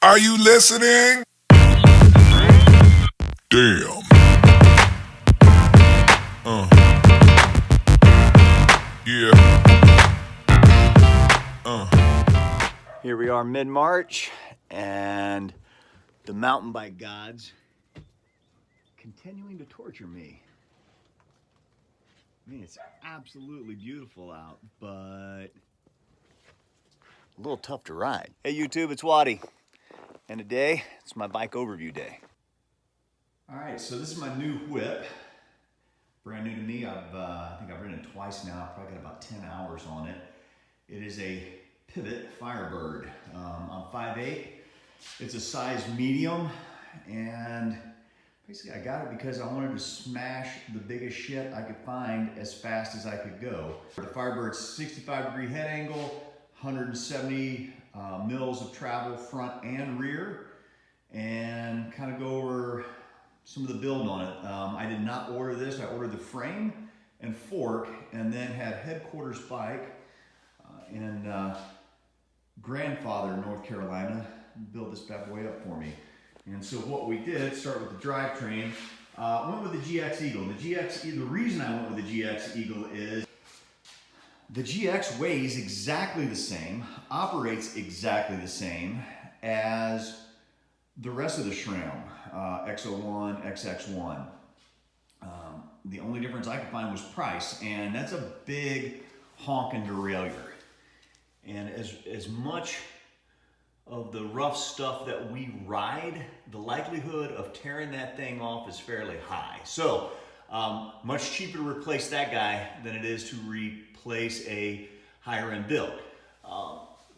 Are you listening? Damn. Yeah. Here we are mid-March, and the mountain bike gods continuing to torture me. I mean, it's absolutely beautiful out, but a little tough to ride. Hey YouTube, it's Waddy, and today it's my bike overview day. All right, so this is my new whip. Brand new to me. I think I've ridden it twice now. I've probably got about 10 hours on it. It is a Pivot Firebird. I'm 5'8". It's a size medium, and basically I got it because I wanted to smash the biggest shit I could find as fast as I could go. The Firebird's 65-degree head angle, 170 mils of travel front and rear, and kind of go over some of the build on it. I did not order this. I ordered the frame and fork, and then had Headquarters Bike in Grandfather, North Carolina, build this bad boy up for me. And so what we did, start with the drivetrain, went with the GX Eagle. The reason I went with the GX Eagle is the GX weighs exactly the same, operates exactly the same as the rest of the SRAM, X01, XX1. The only difference I could find was price, and that's a big honking derailleur. And as much of the rough stuff that we ride, the likelihood of tearing that thing off is fairly high. So much cheaper to replace that guy than it is to replace a higher end build.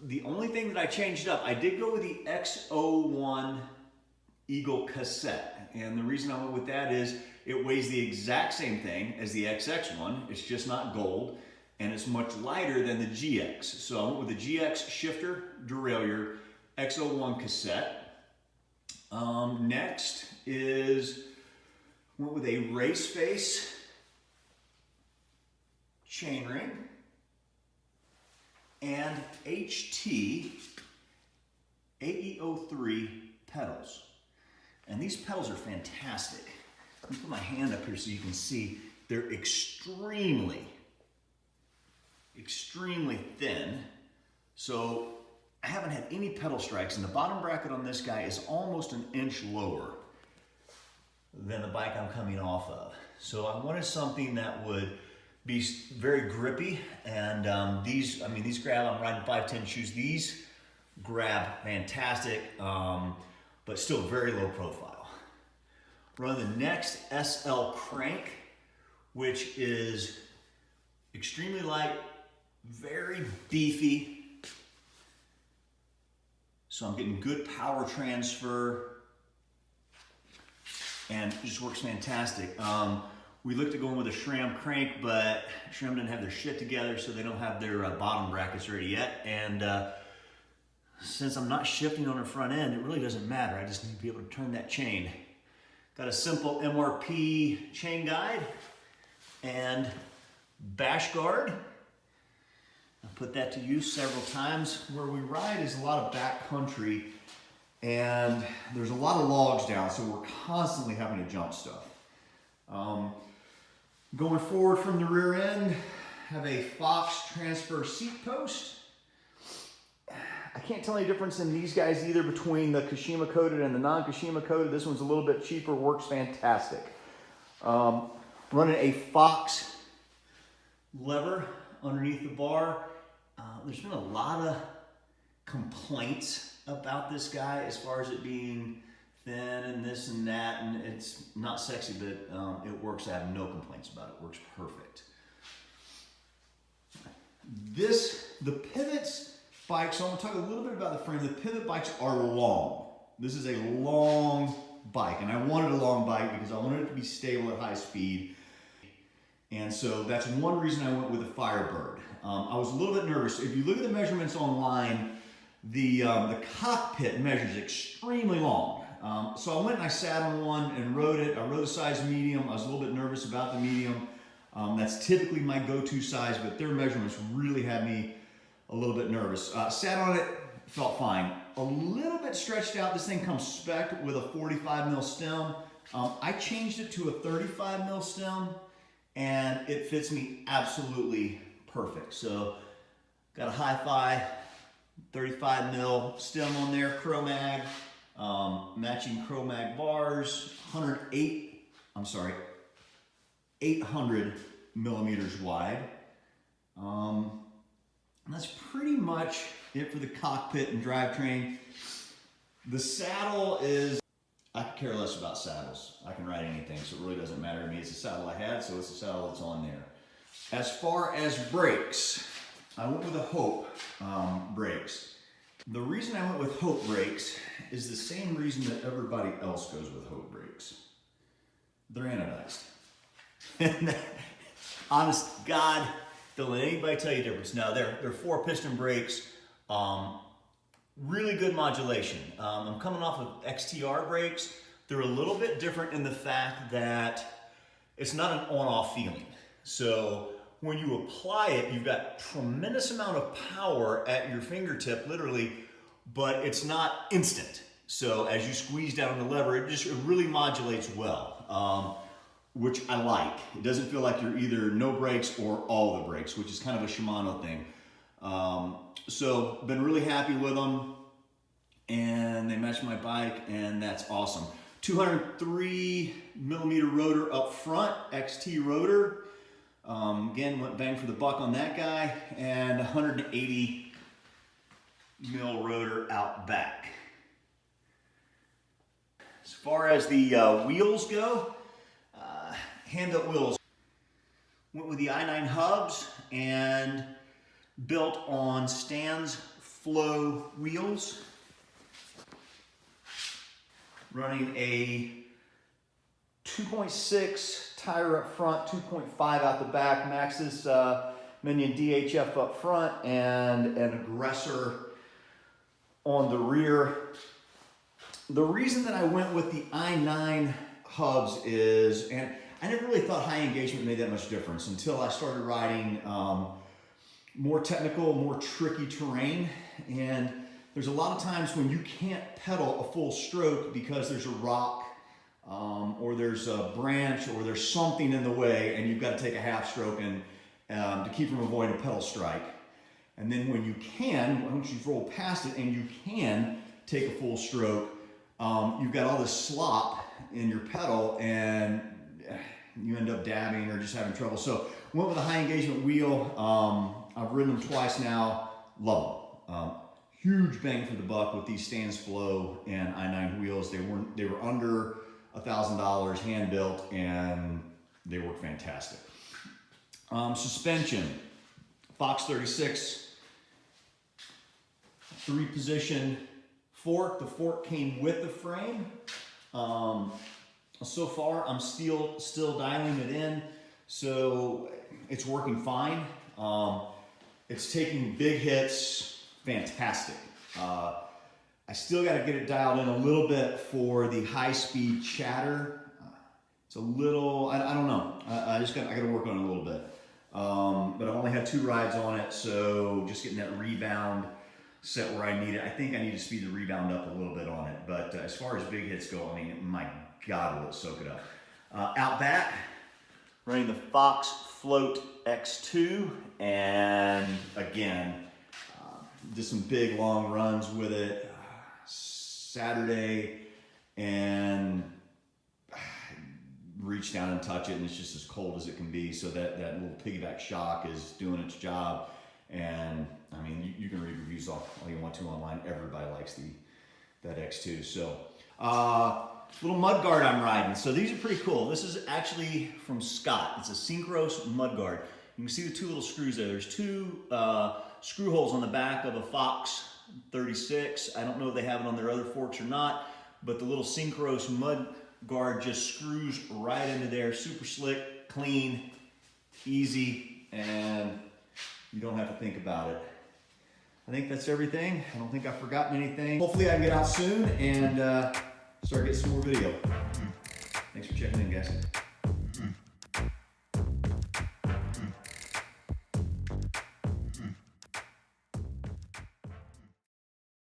The only thing that I changed up, I did go with the X01 Eagle cassette. And the reason I went with that is it weighs the exact same thing as the XX1. It's just not gold, and it's much lighter than the GX. So I went with the GX shifter derailleur, X01 cassette. Next went with a race face chainring and HT AE03 pedals. And these pedals are fantastic. Let me put my hand up here so you can see. They're extremely thin. So I haven't had any pedal strikes, and the bottom bracket on this guy is almost an inch lower than the bike I'm coming off of. So I wanted something that would be very grippy, and these grab, I'm riding 5'10" shoes, these grab fantastic, but still very low profile. Run the next SL crank, which is extremely light, very beefy. So I'm getting good power transfer, and it just works fantastic. We looked at going with a SRAM crank, but SRAM didn't have their shit together, so they don't have their bottom brackets ready yet. And since I'm not shifting on the front end, it really doesn't matter. I just need to be able to turn that chain. Got a simple MRP chain guide and bash guard. I put that to use several times. Where we ride is a lot of back country, and there's a lot of logs down, so we're constantly having to jump stuff. Going forward from the rear end, have a Fox transfer seat post. I can't tell any difference in these guys either between the Kashima coated and the non-Kashima coated. This one's a little bit cheaper, works fantastic. Running a Fox lever underneath the bar. There's been a lot of complaints about this guy as far as it being thin and this and that, and it's not sexy, but it works. I have no complaints about it. It works perfect. The Pivot's bike, so I'm going to talk a little bit about the frame. The Pivot bikes are long. This is a long bike, and I wanted a long bike because I wanted it to be stable at high speed. And so that's one reason I went with the Firebird. I was a little bit nervous. If you look at the measurements online, the cockpit measures extremely long. So I went and I sat on one and rode it. I rode a size medium. I was a little bit nervous about the medium. That's typically my go-to size, but their measurements really had me a little bit nervous. Sat on it, felt fine. a little bit stretched out. This thing comes spec'd with a 45 mil stem. I changed it to a 35 mil stem, and it fits me absolutely perfect. So got a hi-fi 35 mil stem on there, Chromag, matching Chromag bars, 800 millimeters wide. And that's pretty much it for the cockpit and drivetrain. The saddle is, I could care less about saddles. I can ride anything, so it really doesn't matter to me. It's a saddle I had, so it's a saddle that's on there. As far as brakes, I went with a Hope brakes. The reason I went with Hope brakes is the same reason that everybody else goes with Hope brakes. They're anodized. Honest God, don't let anybody tell you the difference. Now, they're 4-piston brakes, really good modulation. I'm coming off of XTR brakes. They're a little bit different in the fact that it's not an on-off feeling. So when you apply it, you've got tremendous amount of power at your fingertip, literally, but it's not instant. So as you squeeze down the lever, it really modulates well. Which I like. It doesn't feel like you're either no brakes or all the brakes, which is kind of a Shimano thing. So been really happy with them, and they match my bike, and that's awesome. 203 millimeter rotor up front, XT rotor. Again, went bang for the buck on that guy, and 180 mil rotor out back. As far as the wheels go, hand-built wheels. Went with the i9 hubs and built on Stan's Flow wheels. Running a 2.6 tire up front, 2.5 out the back. Maxxis Minion DHF up front and an Aggressor on the rear. The reason that I went with the i9 hubs is, and I never really thought high engagement made that much difference until I started riding more technical, more tricky terrain. And there's a lot of times when you can't pedal a full stroke because there's a rock or there's a branch or there's something in the way, and you've got to take a half stroke and to keep from avoiding a pedal strike. And then when you can, once you've rolled past it and you can take a full stroke, you've got all this slop in your pedal and you end up dabbing or just having trouble. So went with a high engagement wheel. I've ridden them twice now, love them. Huge bang for the buck with these Stan's Flow and i9 wheels. They were under $1,000, hand built, and they work fantastic. Suspension, Fox 36, 3-position fork. The fork came with the frame. So far, I'm still dialing it in, so it's working fine. It's taking big hits, fantastic. I still got to get it dialed in a little bit for the high-speed chatter. It's a little, I don't know. I got to work on it a little bit. But I've only had 2 rides on it, so just getting that rebound set where I need it. I think I need to speed the rebound up a little bit on it. But as far as big hits go, I mean, my God, will it soak it up. Out back, running the Fox Float X2, and again, did some big long runs with it Saturday, and reach down and touch it, and it's just as cold as it can be. So that little piggyback shock is doing its job. And I mean, you can read reviews all you want to online. Everybody likes that X2. So little mud guard I'm riding. So these are pretty cool. This is actually from Scott. It's a Synchros mud guard. You can see the 2 little screws there. There's 2 screw holes on the back of a Fox 36. I don't know if they have it on their other forks or not, but the little Synchros mud guard just screws right into there. Super slick, clean, easy, and you don't have to think about it. I think that's everything. I don't think I've forgotten anything. Hopefully I can get out soon and start getting some more video. Thanks for checking in, guys.